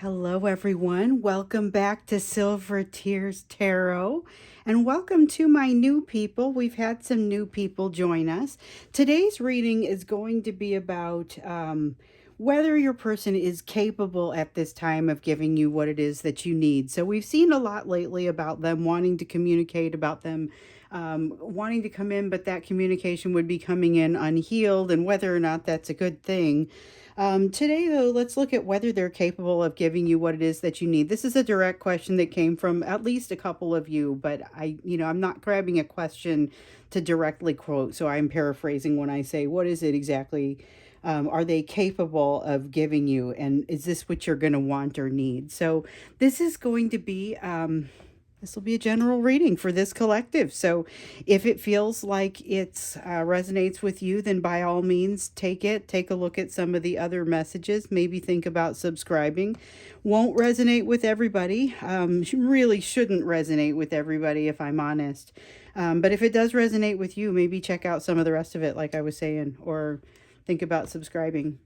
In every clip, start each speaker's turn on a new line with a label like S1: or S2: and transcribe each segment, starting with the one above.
S1: Hello, everyone. Welcome back to Silver Tears Tarot, and welcome to my new people. We've had some new people join us. Today's reading is going to be about whether your person is capable at this time of giving you what it is that you need. So, we've seen a lot lately about them wanting to communicate, about them wanting to come in, but that communication would be coming in unhealed, and whether or not that's a good thing. Today, though, let's look at whether they're capable of giving you what it is that you need. This is a direct question that came from at least a couple of you, but I'm not grabbing a question to directly quote, so I'm paraphrasing when I say, what is it exactly? Are they capable of giving you? And is this what you're going to want or need? So, this is going to be. This will be a general reading for this collective. So if it feels like it resonates with you, then by all means take it. Take a look at some of the other messages. Maybe think about subscribing. Won't resonate with everybody. Really shouldn't resonate with everybody, if I'm honest. But if it does resonate with you, maybe check out some of the rest of it, like I was saying, or think about subscribing.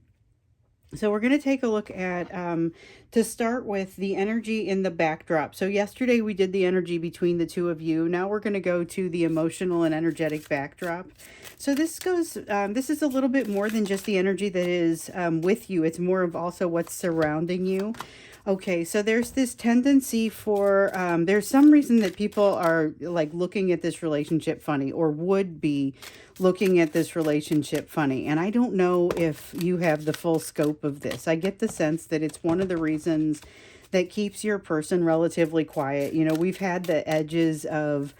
S1: So we're going to take a look at, to start with, the energy in the backdrop. So yesterday we did the energy between the two of you. Now we're going to go to the emotional and energetic backdrop. So this is a little bit more than just the energy that is with you. It's more of also what's surrounding you. Okay, so there's this tendency for, there's some reason that people are like looking at this relationship funny, or would be looking at this relationship funny. And I don't know if you have the full scope of this. I get the sense that it's one of the reasons that keeps your person relatively quiet. You know, we've had the edges of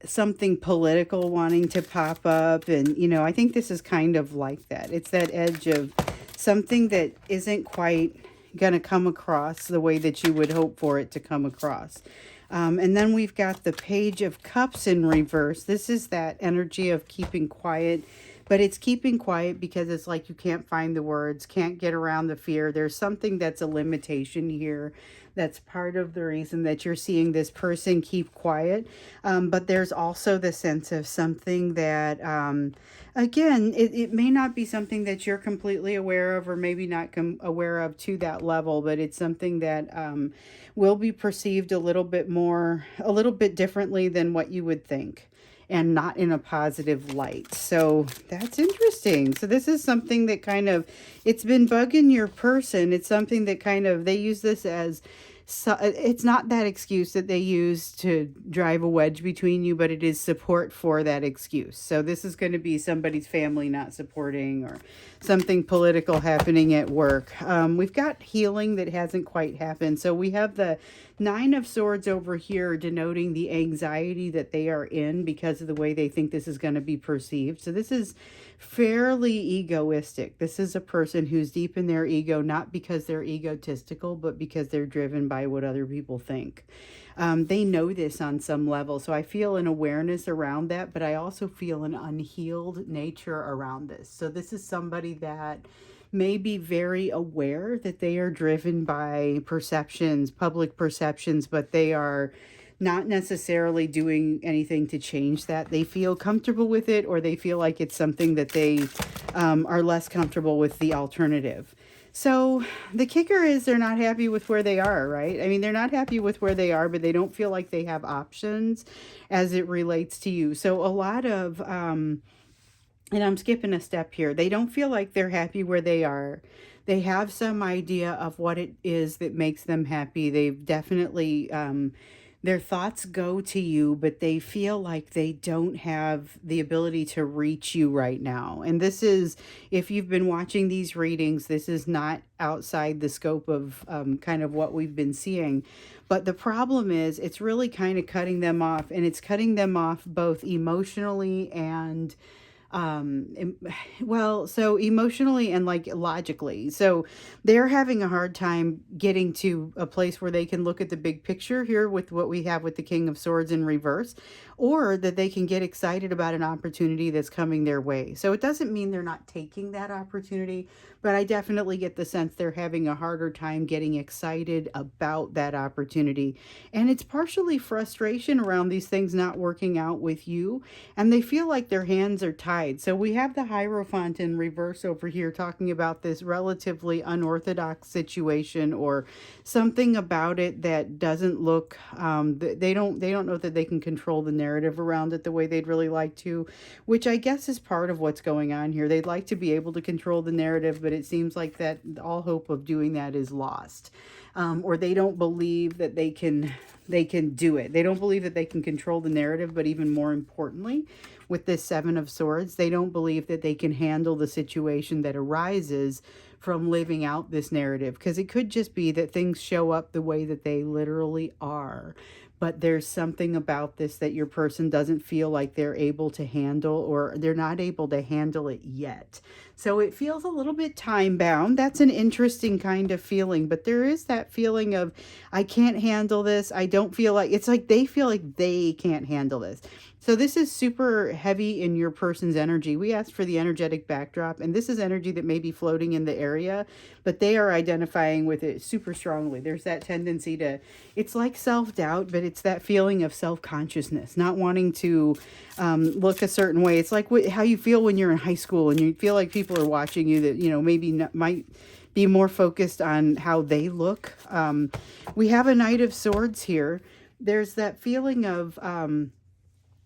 S1: something political wanting to pop up. And, I think this is kind of like that. It's that edge of something that isn't quite going to come across the way that you would hope for it to come across. And then we've got the Page of Cups in reverse. This is that energy of keeping quiet, but it's keeping quiet because it's like you can't find the words, can't get around the fear. There's something that's a limitation here. That's part of the reason that you're seeing this person keep quiet. But there's also the sense of something that, again, it may not be something that you're completely aware of, or maybe not aware of to that level, but it's something that will be perceived a little bit differently than what you would think, and not in a positive light. So that's interesting. So this is something that it's been bugging your person. It's something that they use this as, so it's not that excuse that they use to drive a wedge between you, but it is support for that excuse. So this is going to be somebody's family not supporting, or something political happening at work. We've got healing that hasn't quite happened. So we have the Nine of Swords over here, denoting the anxiety that they are in because of the way they think this is going to be perceived. So this is fairly egoistic. This is a person who's deep in their ego, not because they're egotistical, but because they're driven by what other people think. They know this on some level. So I feel an awareness around that, but I also feel an unhealed nature around this. So this is somebody that may be very aware that they are driven by perceptions, public perceptions, but they are not necessarily doing anything to change that. They feel comfortable with it, or they feel like it's something that they are less comfortable with the alternative. So the kicker is they're not happy with where they are, right? I mean, they're not happy with where they are, but they don't feel like they have options as it relates to you. So a lot of, and I'm skipping a step here, they don't feel like they're happy where they are. They have some idea of what it is that makes them happy. They've definitely, their thoughts go to you, but they feel like they don't have the ability to reach you right now. And this is, if you've been watching these readings, this is not outside the scope of kind of what we've been seeing. But the problem is, it's really kind of cutting them off, and it's cutting them off both emotionally and so emotionally and like logically. So they're having a hard time getting to a place where they can look at the big picture here with what we have with the King of Swords in reverse, or that they can get excited about an opportunity that's coming their way. So it doesn't mean they're not taking that opportunity, but I definitely get the sense they're having a harder time getting excited about that opportunity. And it's partially frustration around these things not working out with you, and they feel like their hands are tied. So we have the Hierophant in reverse over here talking about this relatively unorthodox situation, or something about it that doesn't look they don't know that they can control the narrative around it the way they'd really like to, which I guess is part of what's going on here. They'd like to be able to control the narrative, but it seems like that all hope of doing that is lost. Or they don't believe that they can do it. They don't believe that they can control the narrative, but even more importantly, with this Seven of Swords, they don't believe that they can handle the situation that arises from living out this narrative, because it could just be that things show up the way that they literally are, but there's something about this that your person doesn't feel like they're able to handle, or they're not able to handle it yet. So it feels a little bit time bound. That's an interesting kind of feeling, but there is that feeling of, I can't handle this. I don't feel like, it's like they feel like they can't handle this. So this is super heavy in your person's energy. We asked for the energetic backdrop, and this is energy that may be floating in the area, but they are identifying with it super strongly. There's that tendency to, it's like self-doubt, but it's that feeling of self-consciousness, not wanting to look a certain way. It's like how you feel when you're in high school and you feel like people are watching you that, maybe not, might be more focused on how they look. We have a Knight of Swords here. There's that feeling of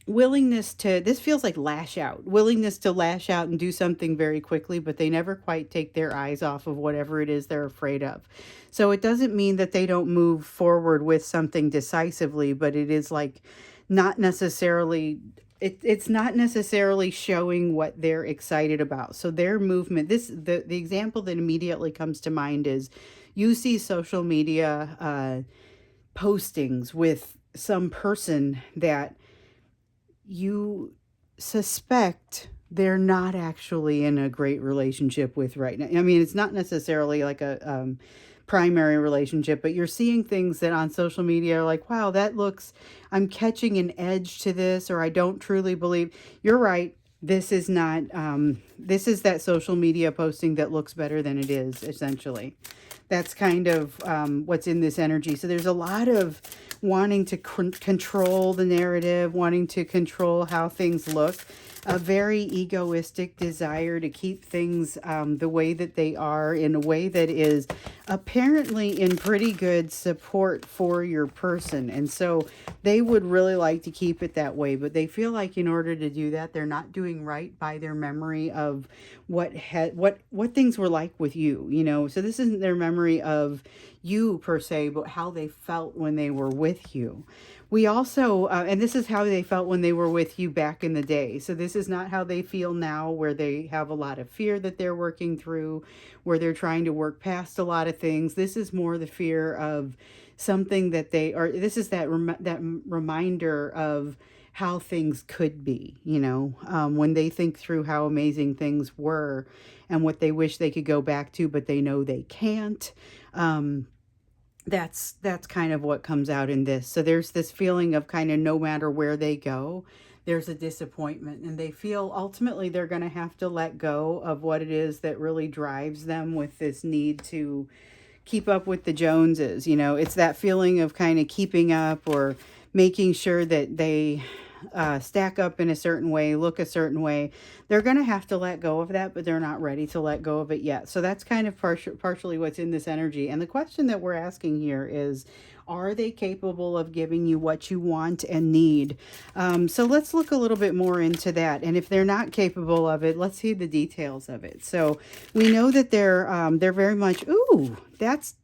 S1: willingness to, this feels like willingness to lash out and do something very quickly, but they never quite take their eyes off of whatever it is they're afraid of. So it doesn't mean that they don't move forward with something decisively, but it is like not necessarily, it's not necessarily showing what they're excited about. So their movement, the example that immediately comes to mind is, you see social media postings with some person that you suspect they're not actually in a great relationship with right now. I mean, it's not necessarily like a primary relationship, but you're seeing things that on social media are like, wow, I'm catching an edge to this, or I don't truly believe. You're right. This is not, this is that social media posting that looks better than it is, essentially. That's kind of what's in this energy. So there's a lot of wanting to control the narrative, wanting to control how things look, a very egoistic desire to keep things the way that they are, in a way that is apparently in pretty good support for your person. And so they would really like to keep it that way, but they feel like in order to do that, they're not doing right by their memory of what things were like with you, So this isn't their memory of you per se, but how they felt when they were with you. We also, and this is how they felt when they were with you back in the day. So this is not how they feel now, where they have a lot of fear that they're working through, where they're trying to work past a lot of things. This is more the fear of something that this is that reminder of how things could be, when they think through how amazing things were and what they wish they could go back to, but they know they can't. That's kind of what comes out in this. So there's this feeling of kind of no matter where they go, there's a disappointment, and they feel ultimately they're going to have to let go of what it is that really drives them with this need to keep up with the Joneses. It's that feeling of kind of keeping up, or making sure that they stack up in a certain way, look a certain way. They're going to have to let go of that, but they're not ready to let go of it yet. So that's kind of partially what's in this energy. And the question that we're asking here is, are they capable of giving you what you want and need? So let's look a little bit more into that. And if they're not capable of it, let's see the details of it. So we know that they're very much, ooh, that's,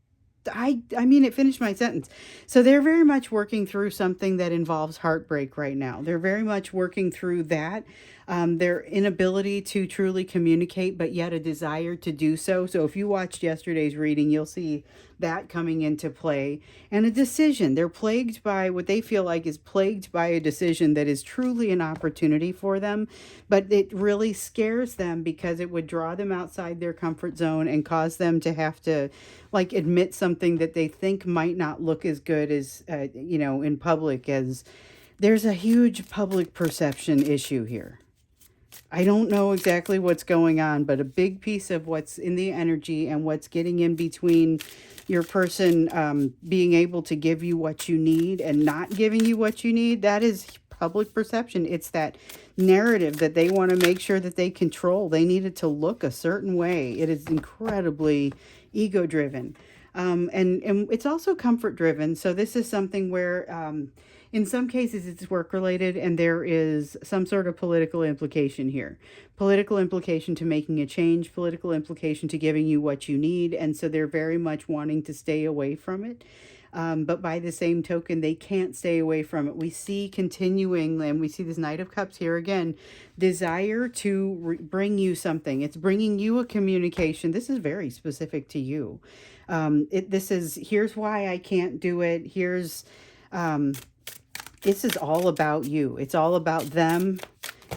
S1: I mean, it finished my sentence. So they're very much working through something that involves heartbreak right now. They're very much working through that. Their inability to truly communicate, but yet a desire to do so. So if you watched yesterday's reading, you'll see that coming into play. And a decision. They're plagued by what they feel like is plagued by a decision that is truly an opportunity for them, but it really scares them because it would draw them outside their comfort zone and cause them to have to like admit something that they think might not look as good as, in public as There's a huge public perception issue here. I don't know exactly what's going on, but a big piece of what's in the energy and what's getting in between your person being able to give you what you need and not giving you what you need, that is public perception. It's that narrative that they want to make sure that they control. They need it to look a certain way. It is incredibly ego driven. And it's also comfort driven. So this is something where in some cases it's work related and there is some sort of political implication here. Political implication to making a change, political implication to giving you what you need. And so they're very much wanting to stay away from it. But by the same token, they can't stay away from it. We see continuing, and we see this Knight of Cups here again, desire to bring you something. It's bringing you a communication. This is very specific to you. This is, here's why I can't do it. This is all about you. It's all about them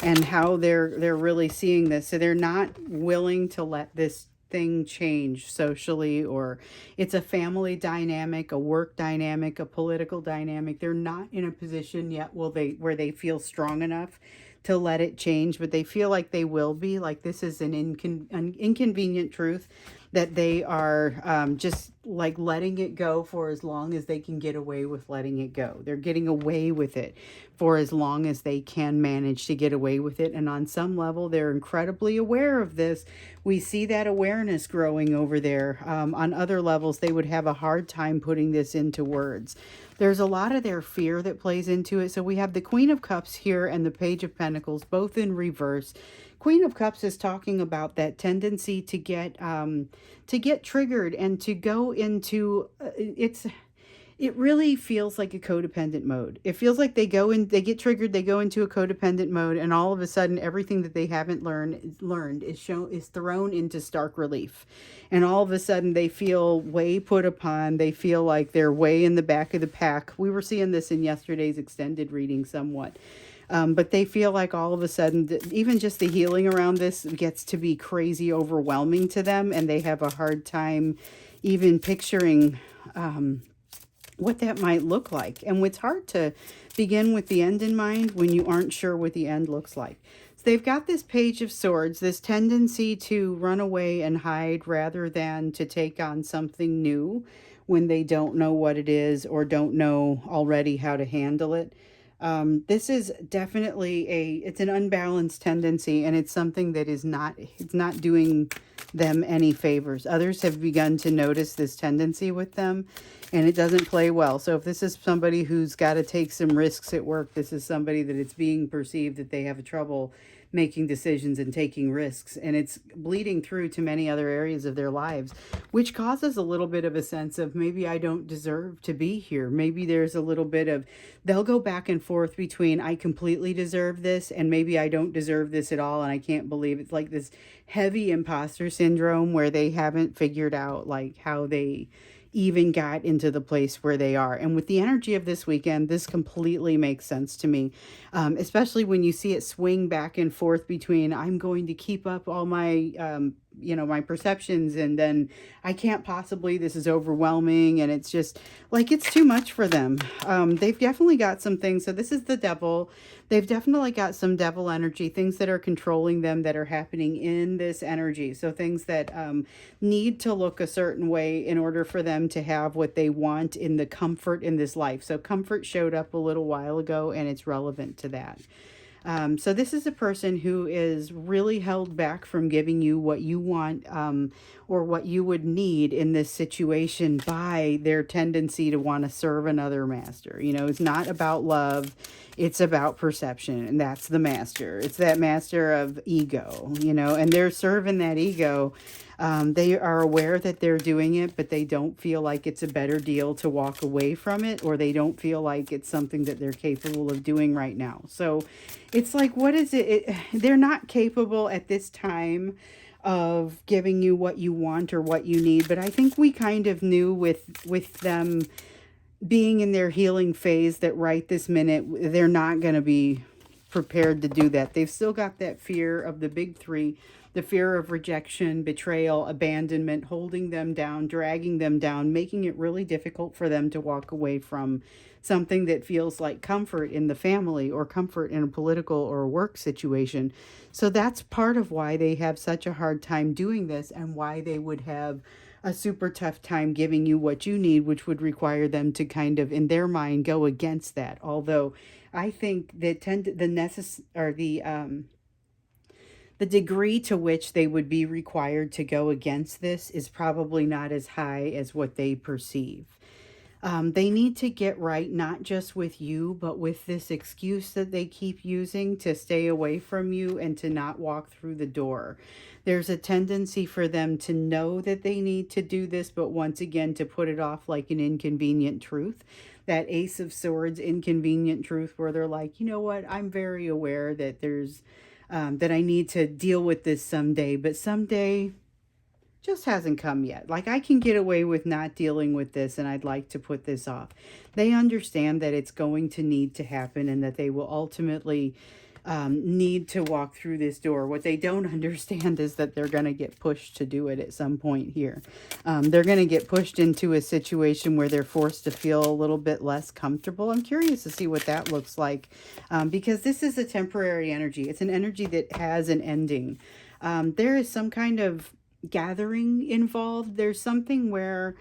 S1: and how they're really seeing this. So they're not willing to let this thing change socially, or it's a family dynamic, a work dynamic, a political dynamic. They're not in a position yet where they feel strong enough to let it change, but they feel like they will be. Like this is an inconvenient truth that they are just like letting it go for as long as they can get away with letting it go. They're getting away with it for as long as they can manage to get away with it. And on some level, they're incredibly aware of this. We see that awareness growing over there. On other levels, they would have a hard time putting this into words. There's a lot of their fear that plays into it. So we have the Queen of Cups here and the Page of Pentacles, both in reverse. Queen of Cups is talking about that tendency to get triggered and to go into it really feels like a codependent mode. It feels like they get triggered, they go into a codependent mode, and all of a sudden everything that they haven't learned is thrown into stark relief. And all of a sudden they feel way put upon. They feel like they're way in the back of the pack. We were seeing this in yesterday's extended reading somewhat. But they feel like all of a sudden, even just the healing around this gets to be crazy overwhelming to them, and they have a hard time even picturing what that might look like. And it's hard to begin with the end in mind when you aren't sure what the end looks like. So they've got this Page of Swords, this tendency to run away and hide rather than to take on something new when they don't know what it is or don't know already how to handle it. This is definitely it's an unbalanced tendency, and it's something that it's not doing them any favors. Others have begun to notice this tendency with them, and it doesn't play well. So if this is somebody who's got to take some risks at work, this is somebody that it's being perceived that they have trouble making decisions and taking risks, and it's bleeding through to many other areas of their lives, which causes a little bit of a sense of maybe I don't deserve to be here. Maybe there's a little bit of, they'll go back and forth between I completely deserve this and maybe I don't deserve this at all, and I can't believe it's like this heavy imposter syndrome where they haven't figured out like how they even got into the place where they are. And with the energy of this weekend, this completely makes sense to me, especially when you see it swing back and forth between I'm going to keep up all my my perceptions, and then I can't possibly, this is overwhelming, and it's just like it's too much for them. They've definitely got some things. So this is the Devil. They've definitely got some devil energy, things that are controlling them that are happening in this energy. So things that need to look a certain way in order for them to have what they want in the comfort in this life. So comfort showed up a little while ago, and it's relevant to that. So this is a person who is really held back from giving you what you want or what you would need in this situation by their tendency to want to serve another master. You know, it's not about love. It's about perception, and that's the master. It's that master of ego, you know, and they're serving that ego. They are aware that they're doing it, but they don't feel like it's a better deal to walk away from it, or they don't feel like it's something that they're capable of doing right now. So it's like, what is it? They're not capable at this time of giving you what you want or what you need. But I think we kind of knew with them being in their healing phase that right this minute, they're not going to be prepared to do that. They've still got that fear of the big three the fear of rejection, betrayal, abandonment, holding them down, dragging them down, making it really difficult for them to walk away from something that feels like comfort in the family or comfort in a political or a work situation. So that's part of why they have such a hard time doing this, and why they would have a super tough time giving you what you need, which would require them to kind of, in their mind, go against that. Although I think that the degree to which they would be required to go against this is probably not as high as what they perceive. They need to get right, not just with you, but with this excuse that they keep using to stay away from you and to not walk through the door. There's a tendency for them to know that they need to do this, but once again, to put it off like an inconvenient truth. That Ace of Swords inconvenient truth, where they're like, you know what, I'm very aware that that I need to deal with this someday, but someday just hasn't come yet. Like, I can get away with not dealing with this, and I'd like to put this off. They understand that it's going to need to happen, and that they will ultimately need to walk through this door. What they don't understand is that they're going to get pushed to do it at some point here. They're going to get pushed into a situation where they're forced to feel a little bit less comfortable. I'm curious to see what that looks like, because this is a temporary energy. It's an energy that has an ending. There is some kind of gathering involved. There's something where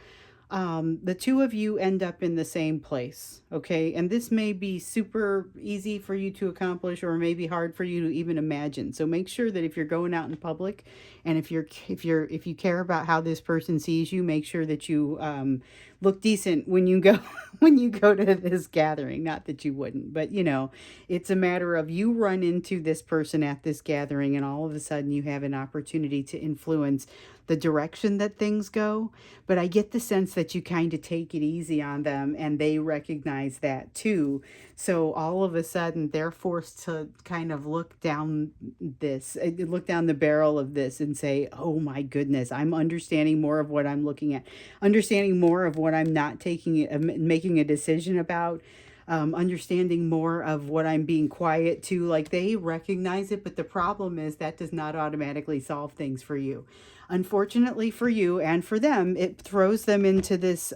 S1: the two of you end up in the same place, okay? And this may be super easy for you to accomplish, or maybe hard for you to even imagine. So make sure that if you're going out in public, and if you care about how this person sees you, make sure that you look decent when you go when you go to this gathering. Not that you wouldn't, but you know, it's a matter of, you run into this person at this gathering, and all of a sudden you have an opportunity to influence the direction that things go. But I get the sense that you kind of take it easy on them, and they recognize that too. So all of a sudden they're forced to kind of look down the barrel of this and say, oh my goodness, I'm understanding more of what I'm looking at, understanding more of what I'm not making a decision about, understanding more of what I'm being quiet to. Like, they recognize it, but the problem is that does not automatically solve things for you. Unfortunately for you and for them, it throws them into this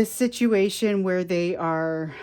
S1: situation where they are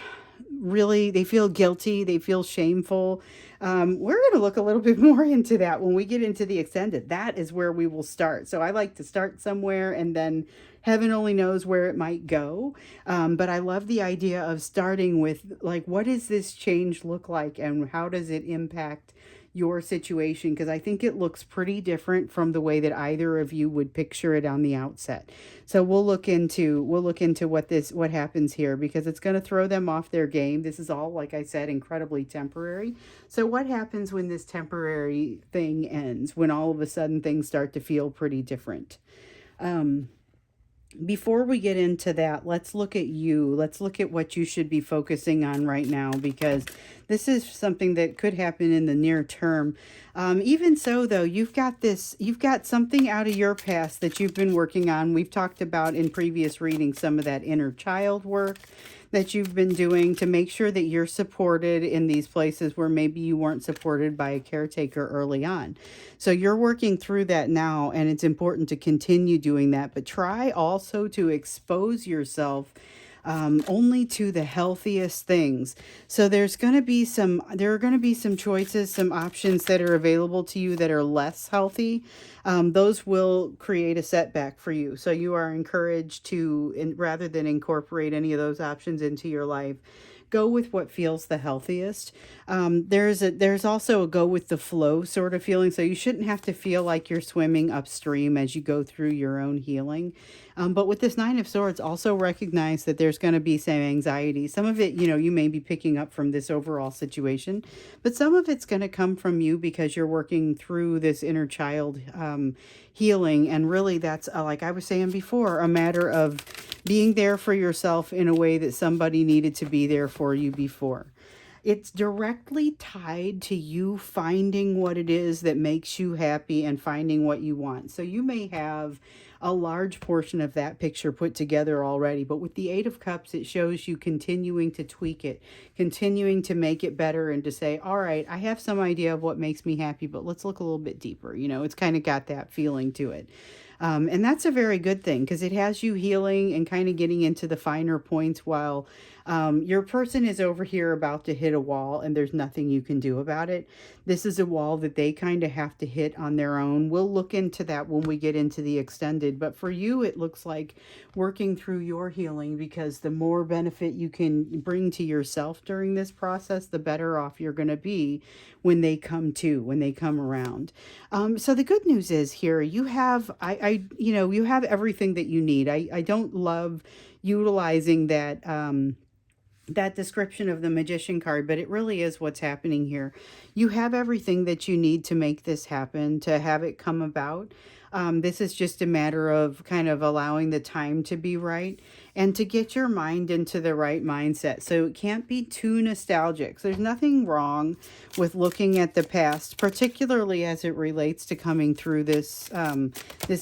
S1: really, they feel guilty, they feel shameful. We're going to look a little bit more into that when we get into the extended. That is where we will start. So I like to start somewhere, and then heaven only knows where it might go. But I love the idea of starting with, like, what does this change look like, and how does it impact your situation? Because I think it looks pretty different from the way that either of you would picture it on the outset. So we'll look into what happens here, because it's going to throw them off their game. This is all, like I said, incredibly temporary. So what happens when this temporary thing ends, when all of a sudden things start to feel pretty different? Before we get into that, let's look at you. Let's look at what you should be focusing on right now, because this is something that could happen in the near term. Even so, though, you've got something out of your past that you've been working on. We've talked about in previous readings some of that inner child work that you've been doing to make sure that you're supported in these places where maybe you weren't supported by a caretaker early on. So you're working through that now, and it's important to continue doing that. But try also to expose yourself only to the healthiest things. So there are going to be some choices, some options that are available to you that are less healthy. Those will create a setback for you. So you are encouraged to, rather than incorporate any of those options into your life, go with what feels the healthiest. There's also a go with the flow sort of feeling. So you shouldn't have to feel like you're swimming upstream as you go through your own healing. But with this Nine of Swords, also recognize that there's going to be some anxiety. Some of it, you may be picking up from this overall situation, but some of it's going to come from you because you're working through this inner child healing. And really, that's, like I was saying before, a matter of being there for yourself in a way that somebody needed to be there for you before. It's directly tied to you finding what it is that makes you happy and finding what you want. So you may have a large portion of that picture put together already. But with the Eight of Cups, it shows you continuing to tweak it, continuing to make it better, and to say, all right, I have some idea of what makes me happy, but let's look a little bit deeper. It's kind of got that feeling to it. And that's a very good thing because it has you healing and kind of getting into the finer points while your person is over here about to hit a wall and there's nothing you can do about it. This is a wall that they kind of have to hit on their own. We'll look into that when we get into the extended. But for you, it looks like working through your healing, because the more benefit you can bring to yourself during this process, the better off you're going to be when they come around. So the good news is here you have you have everything that you need. I don't love utilizing that description of the magician card, but it really is what's happening here. You have everything that you need to make this happen, to have it come about. This is just a matter of kind of allowing the time to be right and to get your mind into the right mindset. So it can't be too nostalgic. So there's nothing wrong with looking at the past, particularly as it relates to coming through this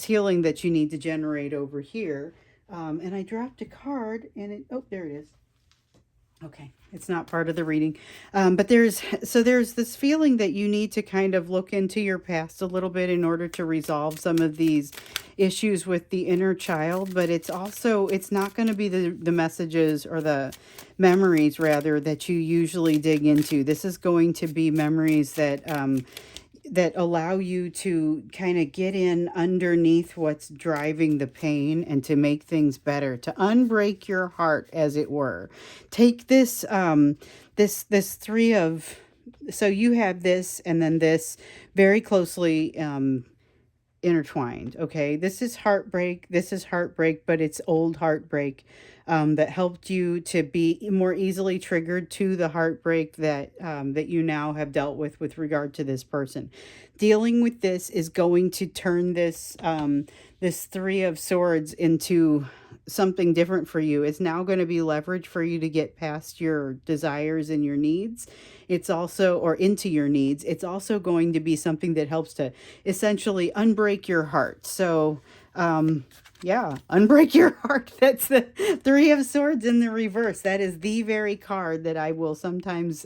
S1: healing that you need to generate over here. And I dropped a card and oh, there it is. Okay, it's not part of the reading. But there's this feeling that you need to kind of look into your past a little bit in order to resolve some of these issues with the inner child. But it's not going to be the messages or the memories, rather, that you usually dig into. This is going to be memories that allow you to kind of get in underneath what's driving the pain and to make things better, to unbreak your heart, as it were. Take this, this three of, so you have this and then this very closely intertwined. Okay, this is heartbreak, but it's old heartbreak that helped you to be more easily triggered to the heartbreak that you now have dealt with regard to this person. Dealing with this is going to turn this Three of Swords into something different for you. It's now going to be leverage for you to get past your desires and your needs. It's also, or into your needs. It's also going to be something that helps to essentially unbreak your heart. So, yeah, unbreak your heart. That's the Three of Swords in the reverse. That is the very card that I will sometimes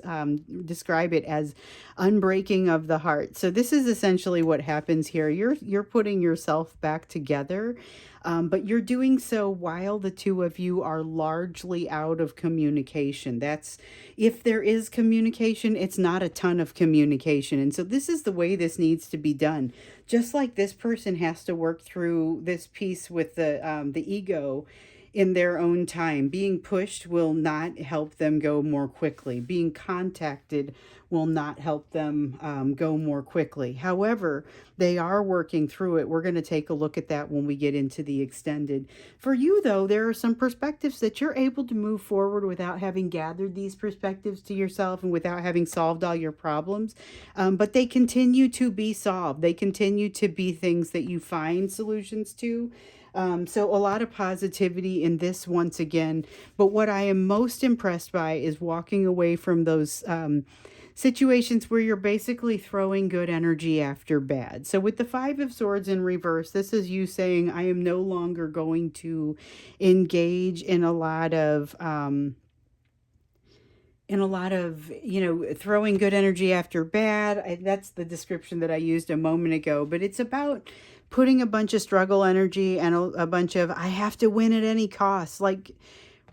S1: describe it as unbreaking of the heart. So this is essentially what happens here. You're putting yourself back together, but you're doing so while the two of you are largely out of communication. That's, if there is communication, it's not a ton of communication. And so this is the way this needs to be done. Just like this person has to work through this piece with the ego in their own time. Being pushed will not help them go more quickly. Being contacted will not help them go more quickly. However, they are working through it. We're going to take a look at that when we get into the extended. For you, though, there are some perspectives that you're able to move forward without having gathered these perspectives to yourself and without having solved all your problems. But they continue to be solved. They continue to be things that you find solutions to. So a lot of positivity in this once again. But what I am most impressed by is walking away from those situations where you're basically throwing good energy after bad. So with the Five of Swords in reverse, this is you saying, I am no longer going to engage in a lot of throwing good energy after bad. That's the description that I used a moment ago, but it's about putting a bunch of struggle energy and a bunch of, I have to win at any cost. Like,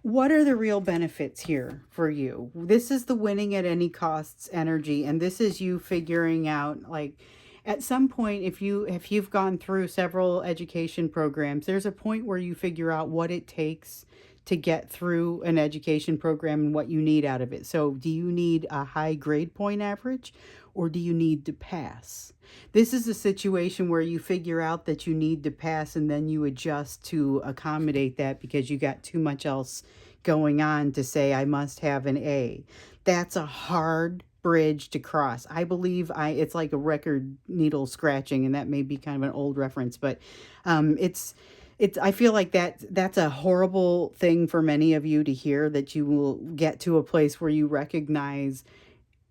S1: what are the real benefits here for you? This is the winning at any costs energy. And this is you figuring out, like, at some point, if you've gone through several education programs, there's a point where you figure out what it takes to get through an education program and what you need out of it. So do you need a high grade point average, or do you need to pass? This is a situation where you figure out that you need to pass and then you adjust to accommodate that because you got too much else going on to say, I must have an A. That's a hard bridge to cross. I believe it's like a record needle scratching, and that may be kind of an old reference, but I feel like that's a horrible thing for many of you to hear, that you will get to a place where you recognize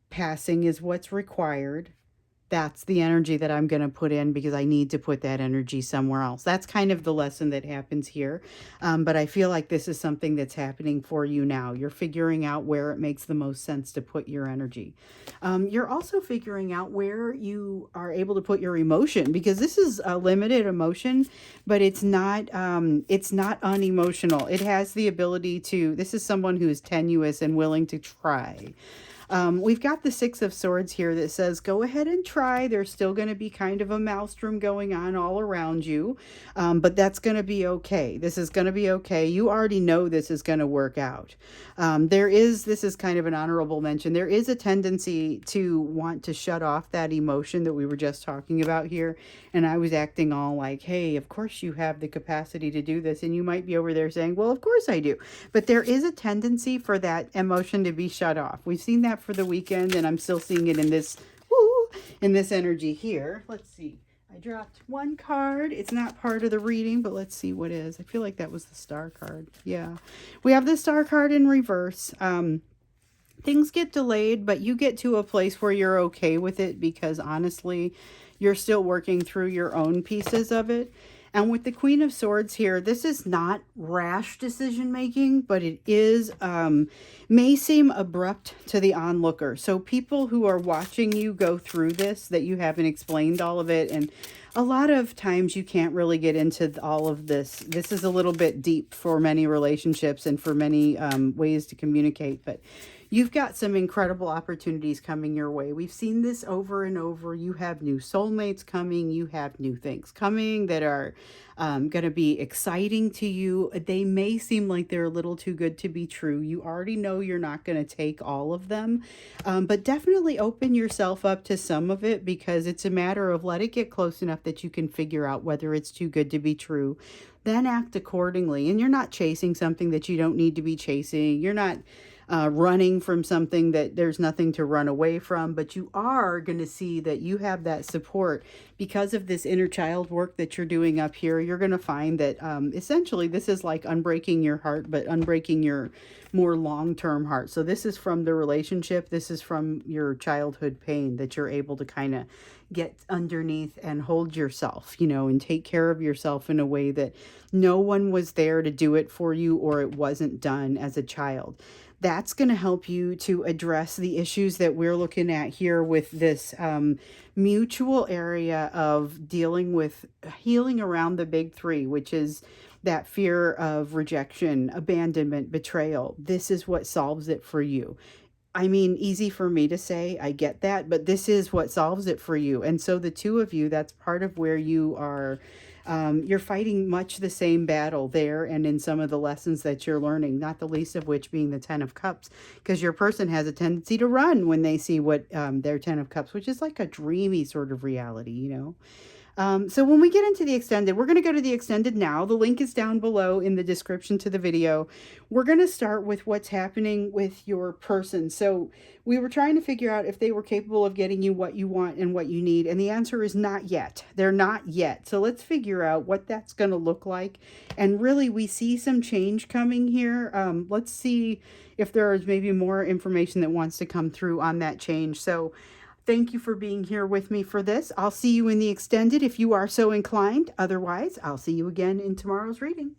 S1: passing is what's required. that's the energy that I'm going to put in because I need to put that energy somewhere else. That's kind of the lesson that happens here. But I feel like this is something that's happening for you now. You're figuring out where it makes the most sense to put your energy. You're also figuring out where you are able to put your emotion, because this is a limited emotion, but it's not unemotional. It has the ability to, this is someone who is tenuous and willing to try. We've got the Six of Swords here that says, go ahead and try. There's still going to be kind of a maelstrom going on all around you, but that's going to be okay. This is going to be okay. You already know this is going to work out. This is kind of an honorable mention. There is a tendency to want to shut off that emotion that we were just talking about here. And I was acting all like, hey, of course you have the capacity to do this. And you might be over there saying, well, of course I do. But there is a tendency for that emotion to be shut off. We've seen that for the weekend, and I'm still seeing it in this, in this energy here. Let's see. I dropped one card. It's not part of the reading, but let's see what is. I feel like that was the Star card. Yeah. We have the Star card in reverse. Things get delayed, but you get to a place where you're okay with it because honestly, you're still working through your own pieces of it. And with the Queen of Swords here, this is not rash decision making, but it is, may seem abrupt to the onlooker. So people who are watching you go through this, that you haven't explained all of it, and a lot of times you can't really get into all of this. This is a little bit deep for many relationships and for many ways to communicate, but you've got some incredible opportunities coming your way. We've seen this over and over. You have new soulmates coming. You have new things coming that are going to be exciting to you. They may seem like they're a little too good to be true. You already know you're not going to take all of them, but definitely open yourself up to some of it, because it's a matter of let it get close enough that you can figure out whether it's too good to be true. Then act accordingly. And you're not chasing something that you don't need to be chasing. You're not running from something that there's nothing to run away from, but you are going to see that you have that support because of this inner child work that you're doing up here. You're going to find that essentially this is like unbreaking your heart, but unbreaking your more long-term heart. So this is from the relationship. This is from your childhood pain that you're able to kind of get underneath and hold yourself, and take care of yourself in a way that no one was there to do it for you, or it wasn't done as a child. That's going to help you to address the issues that we're looking at here with this mutual area of dealing with healing around the big three, which is that fear of rejection, abandonment, betrayal. This is what solves it for you. I mean, easy for me to say, I get that, but this is what solves it for you. And so the two of you, that's part of where you are, you're fighting much the same battle there and in some of the lessons that you're learning, not the least of which being the 10 of Cups, because your person has a tendency to run when they see what their 10 of Cups, which is like a dreamy sort of reality. So when we get into the extended, we're going to go to the extended now. The link is down below in the description to the video. We're going to start with what's happening with your person. So we were trying to figure out if they were capable of getting you what you want and what you need. And the answer is not yet. They're not yet. So let's figure out what that's going to look like. And really, we see some change coming here. Let's see if there is maybe more information that wants to come through on that change. So thank you for being here with me for this. I'll see you in the extended if you are so inclined. Otherwise, I'll see you again in tomorrow's reading.